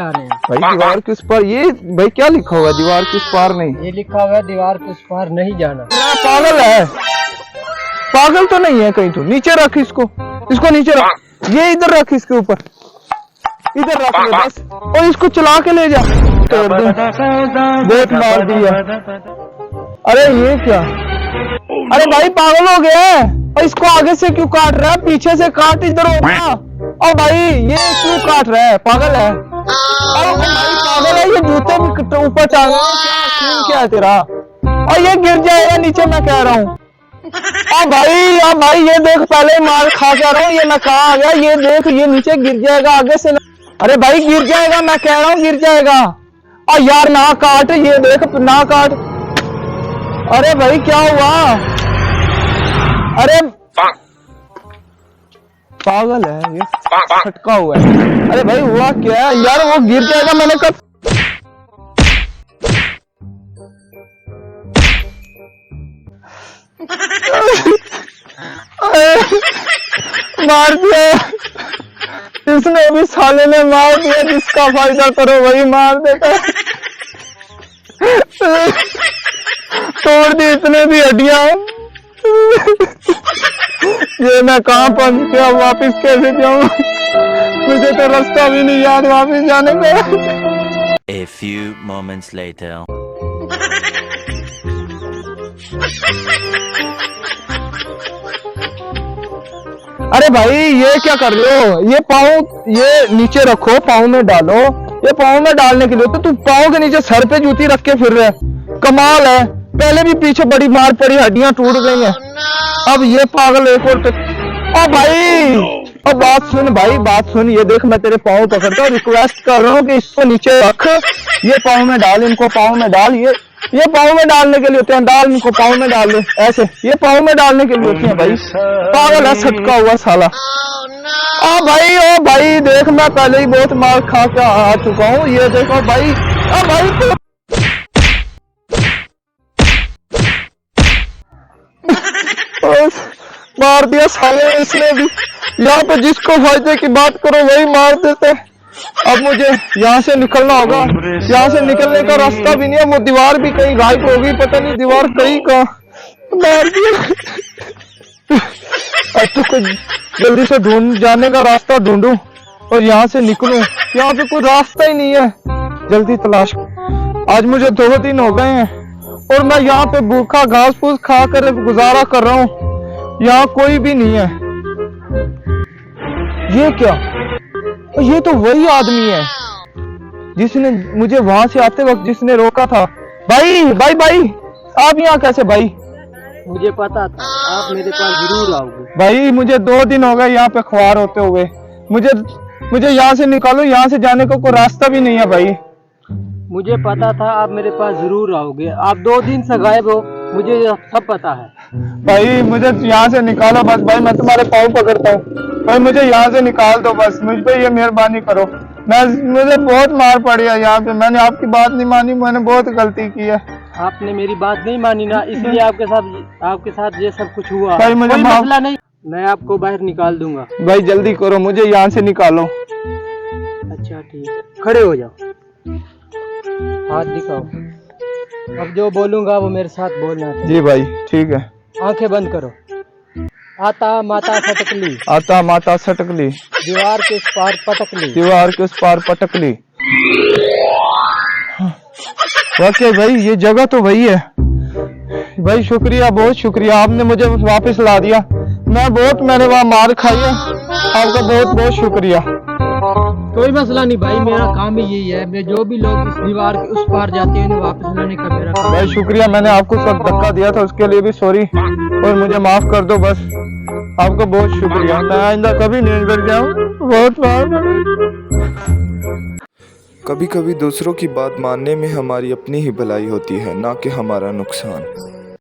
आ रहे हैं भाई दीवार के उस पार, ये भाई क्या लिखा हुआ है दीवार के उस पार? नहीं, ये लिखा हुआ है दीवार के उस पार नहीं जाना। पागल है? पागल तो नहीं है कहीं? तो नीचे रख इसको, इसको नीचे रख, ये इधर रख, इसके ऊपर इधर रख ले बस, और इसको चला के ले जा। बहुत मार दिया। अरे ये क्या? अरे भाई पागल हो गया है? और इसको आगे से क्यों काट रहा है? पीछे से काट, इधर होगा। और भाई ये क्यों काट रहा है? पागल है? अरे भाई पागल है, ये जूते भी ऊपर टांग रहा है, क्या क्या है तेरा? और ये गिर जाएगा नीचे, मैं कह रहा हूँ। अब भाई ये देख, पहले मार खा जा रहा हूँ, ये मैं कहा आ गया, ये देख, ये नीचे गिर जाएगा आगे से। अरे भाई गिर जाएगा, मैं कह रहा हूँ गिर जाएगा। और यार ना काट, ये देख ना काट। अरे भाई क्या हुआ? अरे पागल है ये, फटका हुआ है। अरे भाई हुआ क्या है यार? वो गिर जाएगा, मैंने कब मार दिया इसने भी, साले ने मार दिया। जिसका फायदा करो वही मार देता है। तोड़ दी इतने भी हड्डियां। ये मैं कहाँ पहुंच गया, वापिस कैसे जाऊं? मुझे तो रास्ता भी नहीं याद वापिस जाने का। A few moments later. अरे भाई ये क्या कर रहे हो? ये पाँव ये नीचे रखो, पाँव में डालो। ये पाँव में डालने के लिए तो तू पाँव के नीचे सर पे जूती रख के फिर रहे। कमाल है, पहले भी पीछे बड़ी मार पड़ी, हड्डियां टूट गई हैं। अब ये पागल एक और तो। ओ भाई, अब बात सुन भाई, बात सुन। ये देख, मैं तेरे पाँव पकड़ता हूँ, रिक्वेस्ट कर रहा हूँ कि इसको नीचे रख, ये पाँव में डाल, इनको पाँव में डाल। ये पाँव में डालने के लिए होते हैं, डाल इनको पाँव में डाल दे ऐसे। ये पाँव में डालने के लिए होते हैं भाई। पागल है, सटका हुआ साला। ओ भाई देख, मैं पहले ही बहुत मार खा के आ चुका हूँ। ये देखो भाई, ओ भाई मार दिया साले इसने भी। यहाँ पे जिसको फायदे की बात करो वही मार देते। अब मुझे यहाँ से निकलना होगा, यहाँ से निकलने का रास्ता भी नहीं है। वो दीवार भी कहीं गायब हो गई, पता नहीं दीवार कहीं कहाँ मार दिया। अब तो कुछ जल्दी से ढूंढ, जाने का रास्ता ढूंढूं और यहाँ से निकलूं। यहाँ पे कोई रास्ता ही नहीं है, जल्दी तलाश। आज मुझे 2 दिन हो गए हैं और मैं यहाँ पे भूखा घास फूस खा कर गुजारा कर रहा हूँ। यहाँ कोई भी नहीं है। ये क्या? ये तो वही आदमी है जिसने मुझे वहां से आते वक्त जिसने रोका था। भाई भाई भाई, आप यहाँ कैसे? भाई मुझे पता था आप मेरे पास जरूर आओगे। भाई मुझे 2 दिन हो गए यहाँ पे ख्वार होते हुए। मुझे यहाँ से निकालो, यहाँ से जाने का कोई रास्ता भी नहीं है भाई। मुझे पता था आप मेरे पास जरूर आओगे। आप 2 दिन से गायब हो, मुझे सब पता है। भाई मुझे यहाँ से निकालो बस। भाई मैं तुम्हारे पाँव पकड़ता हूँ भाई, मुझे यहाँ से निकाल दो बस। मुझ पे ये मेहरबानी करो। मुझे बहुत मार पड़ी है यहाँ पे। मैंने आपकी बात नहीं मानी, मैंने बहुत गलती की है। आपने मेरी बात नहीं मानी ना, इसलिए आपके साथ ये सब कुछ हुआ। भाई मुझे मसला नहीं, मैं आपको बाहर निकाल दूंगा। भाई जल्दी करो, मुझे यहाँ से निकालो। अच्छा ठीक है, खड़े हो जाओ, हाथ दिखाओ। अब जो बोलूंगा वो मेरे साथ बोलना है। जी भाई ठीक है। आंखें बंद करो। आता माता सटकली, आता माता सटकली, दीवार के उस पार पटकली, दीवार के उस पार पटकली। वाकई भाई ये जगह तो वही है। भाई शुक्रिया, बहुत शुक्रिया, आपने मुझे वापस ला दिया। मैंने वहाँ मार खाई है, आपका बहुत बहुत शुक्रिया। कोई मसला नहीं भाई, मेरा काम ही यही है। मैं जो भी लोग इस दीवार के उस पार जाते हैं उन्हें वापस लाने का मेरा काम। भाई शुक्रिया, मैंने आपको सब धक्का दिया था उसके लिए भी सॉरी, और मुझे माफ कर दो बस। आपका बहुत शुक्रिया, मैं आइंदा कभी नहीं कर जाऊँ। बहुत कभी कभी दूसरों की बात मानने में हमारी अपनी ही भलाई होती है, ना कि हमारा नुकसान।